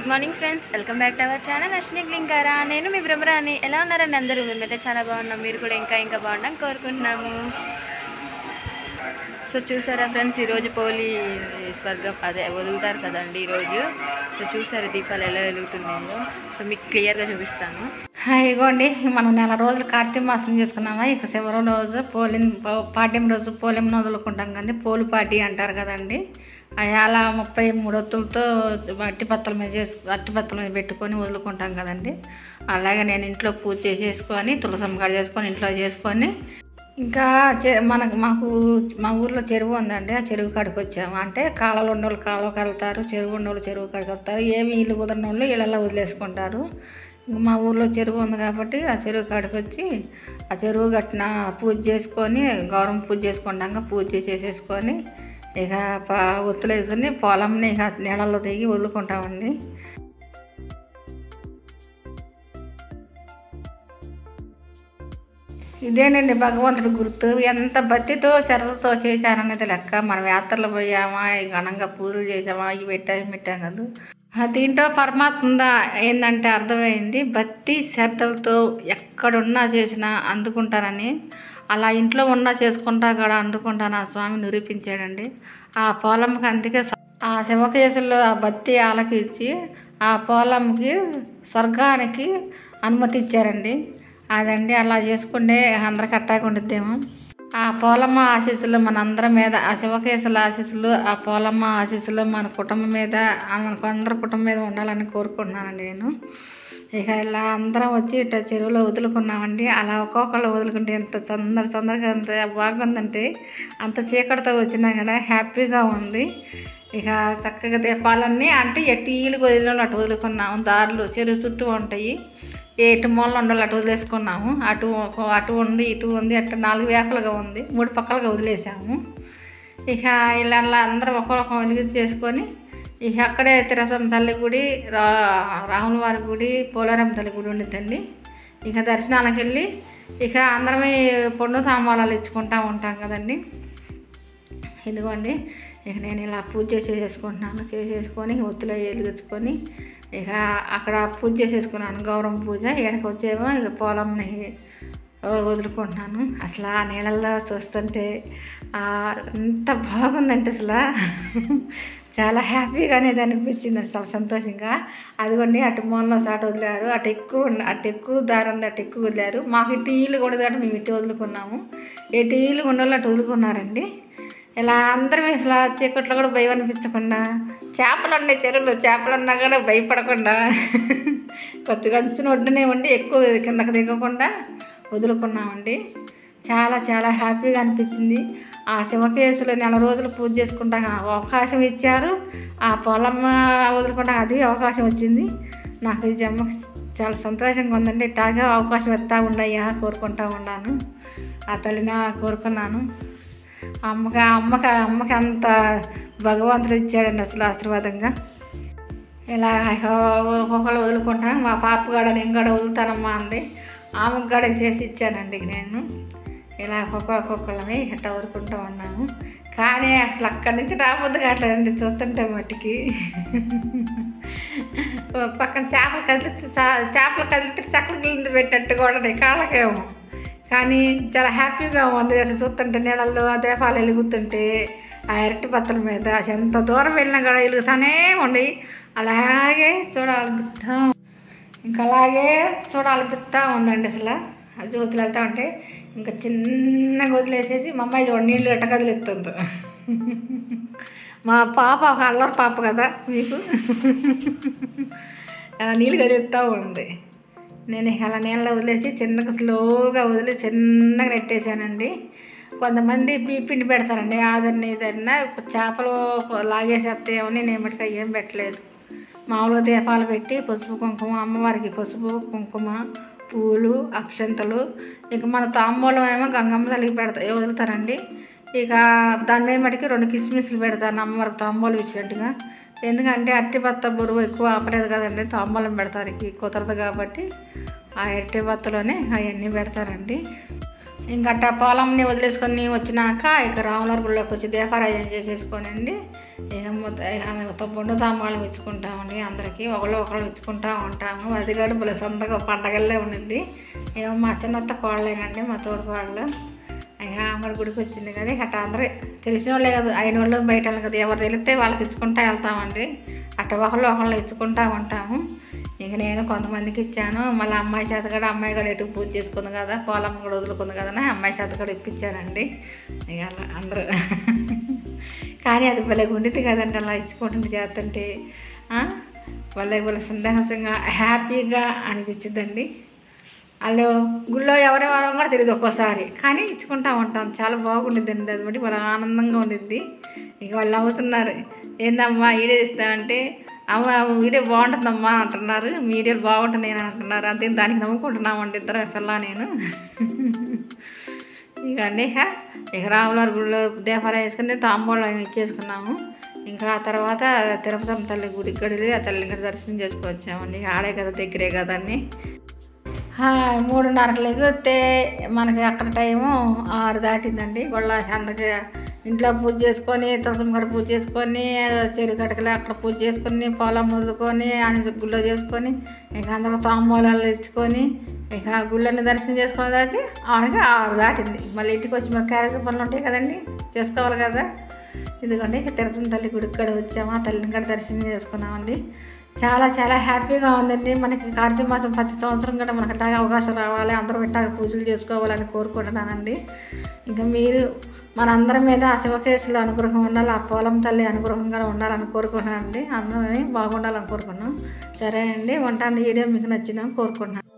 Good morning friends, welcome back to our channel Ashwini గ్లింకారా. నేను మీ బ్రహ్మరాని. ఎలా ఉన్నారండి అందరూ? మేమైతే చాలా బాగున్నాం, మీరు కూడా ఇంకా బాగున్నాం కోరుకుంటున్నాము. సో చూసారా ఫ్రెండ్స్, ఈరోజు పోలి స్వర్గం అదే వదులుతారు కదండి ఈరోజు. సో చూసారా దీపాలు ఎలా వెలుగుతున్నాయో. సో మీకు క్లియర్గా చూపిస్తాను. ఇగోండి, మనం నెల రోజులు కార్తీక మాసం చేసుకున్నామా. ఇక చివరి రోజు పాడ్యం రోజు పోలిం వదులుకుంటాం కదండి. పోలు పాటి అంటారు కదండి. అలా 33 ఒత్తులతో అట్టిపత్తల మీద పెట్టుకొని వదులుకుంటాం కదండి. అలాగే నేను ఇంట్లో పూజ చేసేసుకొని తులసమ్మ కాడ చేసుకొని ఇంట్లో చేసుకొని ఇంకా మాకు మా ఊర్లో చెరువు ఉందండి. ఆ చెరువు కాడికి వచ్చాము. అంటే కాలువలు ఉన్నోళ్ళు కాలువకి వెళ్తారు, చెరువు ఉన్నోళ్ళు చెరువు కాడికి వెళ్తారు. ఏమి ఇల్లు కుదరని వాళ్ళు ఇళ్ళల్లో వదిలేసుకుంటారు. మా ఊర్లో చెరువు ఉంది కాబట్టి ఆ చెరువు కాడికి వచ్చి ఆ చెరువు గట్టిన పూజ చేసుకొని గౌరవం పూజ చేసుకుంటాక పూజ చేసేసుకొని ఇక ఒత్తులు వేసుకొని పొలంని ఇక నీళ్ళల్లో దిగి వదులుకుంటామండి. ఇదేనండి భగవంతుడి గుర్తు. ఎంత భక్తితో శ్రద్ధతో చేశారనేది లెక్క. మనం యాత్రలు పోయామా, ఘనంగా పూజలు చేసామా, ఇవి పెట్టాం కదా. దీంట్లో పరమాత్మ ఏంటంటే అర్థమైంది, భక్తి శ్రద్ధలతో ఎక్కడున్నా చేసినా అందుకుంటానని. అలా ఇంట్లో ఉన్నా చేసుకుంటా కూడా అందుకుంటాను ఆ స్వామి నిరూపించాడండి. ఆ పొలంకి అందుకే ఆ శివకేశుల్లో ఆ భక్తి ఆలకించి ఆ పొలంకి స్వర్గానికి అనుమతి ఇచ్చారండి. అదండి అలా చేసుకుంటే అందరికి అట్టాగా ఉండిద్దేమో. ఆ పోలమ్మ ఆశీస్సులు మనందరి మీద, ఆ శివకేశుల ఆశీస్సులు, ఆ పోలమ్మ ఆశీస్సులు మన కుటుంబం మీద, మనకు అందరి కుటుంబం మీద ఉండాలని కోరుకుంటున్నానండి నేను. ఇక ఇలా అందరం వచ్చి ఇట్లా చెరువులో వదులుకున్నామండి. అలా ఒక్కొక్కళ్ళు వదులుకుంటే ఎంత తొందరగా ఎంత బాగుందంటే, అంత చీకటితో వచ్చినా కూడా హ్యాపీగా ఉంది. ఇక చక్కగా దీపాలన్నీ అంటే ఎటీలు వదిలిన అటు వదులుకున్నాము. దారులు చెరువు చుట్టూ ఉంటాయి, ఎటు మూలలు ఉండాలి అటు వదిలేసుకున్నాము. అటు ఉంది ఇటు ఉంది, అటు 4 వేకలుగా ఉంది, 3 పక్కలుగా వదిలేసాము. ఇక ఇలా అందరం ఒక్కొక్క వెలుగు చేసుకొని ఇక అక్కడే తిరుపతి తల్లి గుడి, రాముల వారి గుడి, పోలారం తల్లి గుడి ఉండిద్దండి. ఇక దర్శనాలకు వెళ్ళి ఇక అందరమే పండు తాంబాలాలు ఇచ్చుకుంటూ ఉంటాం కదండి. ఇదిగోండి, ఇక నేను ఇలా పూజ చేసేసుకుంటున్నాను. చేసేసుకొని ఒత్తులో వెలిగించుకొని ఇక అక్కడ పూజ చేసేసుకున్నాను, గౌరవం పూజ. ఎక్కడికి వచ్చేమో ఇక పొలంని వదులుకుంటున్నాను. అసలు ఆ నీళ్ళల్లో చూస్తుంటే ఎంత బాగుందంటే అసలు చాలా హ్యాపీగా అనేది అనిపించింది, చాలా సంతోషంగా. అదిగోండి అటు మూలలో సాట వదిలారు, అటు ఎక్కువ దారి ఉంది, అటు ఎక్కువ వదిలారు. మాకు ఇటు ఇల్లు కూడా దాటి మేము ఇటు వదులుకున్నాము. ఎటు ఇల్లు ఉండేవాళ్ళు అటు వదులుకున్నారండి. ఇలా అందరం అసలు చీకట్లో కూడా భయం అనిపించకుండా, చేపలు ఉండే చెరువులో చేపలు ఉన్నా కూడా భయపడకుండా కొద్దిగా అంచున ఒడ్డునే ఉండి ఎక్కువ కిందకి దిగకుండా వదులుకున్నామండి. చాలా హ్యాపీగా అనిపించింది. ఆ శివకేశులు నెల రోజులు పూజ చేసుకుంటా అవకాశం ఇచ్చారు. ఆ పొలం వదులుకుంటా అది అవకాశం వచ్చింది. నాకు ఈ జన్మకి చాలా సంతోషంగా ఉందండి. ఇట్లాగా అవకాశం ఇస్తా ఉండయ్యా కోరుకుంటా ఉన్నాను. ఆ తల్లిని కోరుకున్నాను. అమ్మకి అంత భగవంతుడు ఇచ్చాడండి అసలు ఆశీర్వాదంగా. ఇలా ఒక్కొక్కళ్ళు వదులుకుంటాం. మా పాప కాడ నేను కూడా వదులుతానమ్మా అంది. ఆమెకు కూడా చేసి ఇచ్చానండి నేను. ఇలా ఒక్కొక్కళ్ళని ఇట్లా వదులుకుంటూ ఉన్నాము. కానీ అసలు అక్కడి నుంచి రాబోద్దు కావట్లేదండి చూస్తుంటే మట్టికి. పక్కన చేపలు కదిలితే చక్కల గిలింది పెట్టినట్టు కూడా కాళ్ళకేమో. కానీ చాలా హ్యాపీగా ఉంది అట్లా చూస్తుంటే, నీళ్ళల్లో ఆ దీపాలు వెలుగుతుంటే ఆ అరటి పత్తల మీద ఎంత దూరం వెళ్ళినా కూడా వెలుగుతానే ఉండి అలాగే చూడాలనిపిస్తూ ఉందండి. అసలు ఆ జ్యోతులు వెళ్తా ఉంటే ఇంకా చిన్నగా వదిలేసేసి మా అమ్మాయి చూడ నీళ్ళు ఎట్ట కదిలిస్తుంది. మా పాప ఒక అల్లరి పాప కదా మీకు, నీళ్ళు కదిలిస్తూ ఉంది. నేను అలా నీళ్ళలో వదిలేసి చిన్నగా స్లోగా వదిలి చిన్నగా నెట్టేసానండి. కొంతమంది పిండి పెడతారండి, ఆదరణ ఇదన్నా చేపలు లాగేసేస్తాయేమని నేను మటుకు ఏం పెట్టలేదు. మామూలుగా దీపాలు పెట్టి పసుపు కుంకుమ, అమ్మవారికి పసుపు కుంకుమ, పూలు, అక్షంతలు, ఇక మన తాంబూలం ఏమో గంగమ్మ తల్లికి వదులుతారండి. ఇక దాని మీద మటుకి 2 కిస్మిస్లు పెడతాను అమ్మవారికి తాంబూలం ఇచ్చినట్టుగా. ఎందుకంటే అరటిబత్త బరువు ఎక్కువ ఆపలేదు కదండి, తాంబూలం పెడతారు కుదరదు కాబట్టి ఆ అరటిబత్తలోనే అవన్నీ పెడతారండి. ఇంకట్ట పొలంని వదిలేసుకొని వచ్చినాక ఇక రాములవారి గుళ్ళోకి వచ్చి దీపారాధన చేసేసుకోనండి. ఇక బొండు తాంబాళం ఇచ్చుకుంటామండి. అందరికీ ఒకళ్ళు ఇచ్చుకుంటూ ఉంటాము. అది కూడా భలే సొంతగా పండగల్లే ఉండింది. ఏమో మా చిన్నత్త కోళ్ళేనండి, మా తోడు కోళ్ళు. ఇక అమ్మడి గుడికి వచ్చింది కదా, ఇక అట్ట అందరూ తెలిసిన వాళ్ళే కదా, అయిన వాళ్ళు బయట వాళ్ళు కదా, ఎవరు తెలిస్తే వాళ్ళకి ఇచ్చుకుంటూ వెళ్తామండి. అట్ట ఒకళ్ళు ఇచ్చుకుంటూ ఉంటాము. ఇక నేను కొంతమందికి ఇచ్చాను. మళ్ళీ అమ్మాయి చేత కూడా, అమ్మాయి కూడా ఎటు పూజ చేసుకుంది కదా, పొలం కూడా వదులుకుంది కదా, అమ్మాయి చేత కూడా ఇప్పించానండి. ఇక అలా అందరూ కానీ అది భలే ఉండిద్ది కదండి, అలా ఇచ్చుకుంటుంటే చేస్తుంటే భలే సందేహంగా హ్యాపీగా అనిపించిందండి. వాళ్ళు గుళ్ళో ఎవరెవరో కూడా తెలియదు ఒక్కోసారి, కానీ ఇచ్చుకుంటూ ఉంటాం. చాలా బాగుండిద్దండి, అది బట్టి బాగా ఆనందంగా ఉండిద్ది. ఇక వాళ్ళు నవ్వుతున్నారు, ఏందమ్మా ఈడే ఇస్తామంటే, అమ్మ వీడియో బాగుంటుందమ్మా అంటున్నారు, మీ వీడియోలు బాగుంటున్నాయి అని అంటున్నారు. అంతే, దానికి నవ్వుకుంటున్నామండి ఇద్దరు పిల్ల నేను. ఇక అండి ఇక రాములవారి గుడిలో దీపారాధన వేసుకుని తాంబూలం ఇచ్చేసుకున్నాము. ఇంకా ఆ తర్వాత తిరుపతి తల్లి గుడికి వెళ్ళి ఆ తల్లిని కూడా దర్శనం చేసుకొచ్చామండి. ఆడే కదా, దగ్గరే కదా అని 3:30 ఎగితే మనకి అక్కడ టైము 6 దాటిందండి. వాళ్ళ అందరికి ఇంట్లో పూజ చేసుకొని, తులసమ్మ కూడా పూజ చేసుకొని, చెరువు కట్టకలే అక్కడ పూజ చేసుకొని, పొలం వదులుకొని, అని గుళ్ళో చేసుకొని, ఇక అందరూ తాంబూలాలు ఇచ్చుకొని, ఇక గుళ్ళని దర్శనం చేసుకునేదానికి 6 దాటింది. మళ్ళీ ఇంటికి వచ్చి మన క్యారేజ్ పనులు ఉంటాయి కదండి, చేసుకోవాలి కదా. ఇదిగోండి ఇక తిరుపతి తల్లి గుడికి కూడా వచ్చాము, ఆ తల్లిని కూడా దర్శనం చేసుకున్నామండి. చాలా చాలా హ్యాపీగా ఉందండి. మనకి కార్తీక మాసం ప్రతి సంవత్సరం కూడా మనకు ఇట్టాగా అవకాశం రావాలి, అందరూ ఇట్టాగా పూజలు చేసుకోవాలని కోరుకుంటున్నానండి. ఇంకా మీరు మనందరి మీద ఆ శివకేశుల అనుగ్రహం ఉండాలి, ఆ పొలం తల్లి అనుగ్రహం కూడా ఉండాలని కోరుకుంటున్నానండి. అందరం బాగుండాలని కోరుకున్నాం. సరే అండి, ఉంటాను. వీడియో మీకు నచ్చిందని కోరుకుంటున్నాను.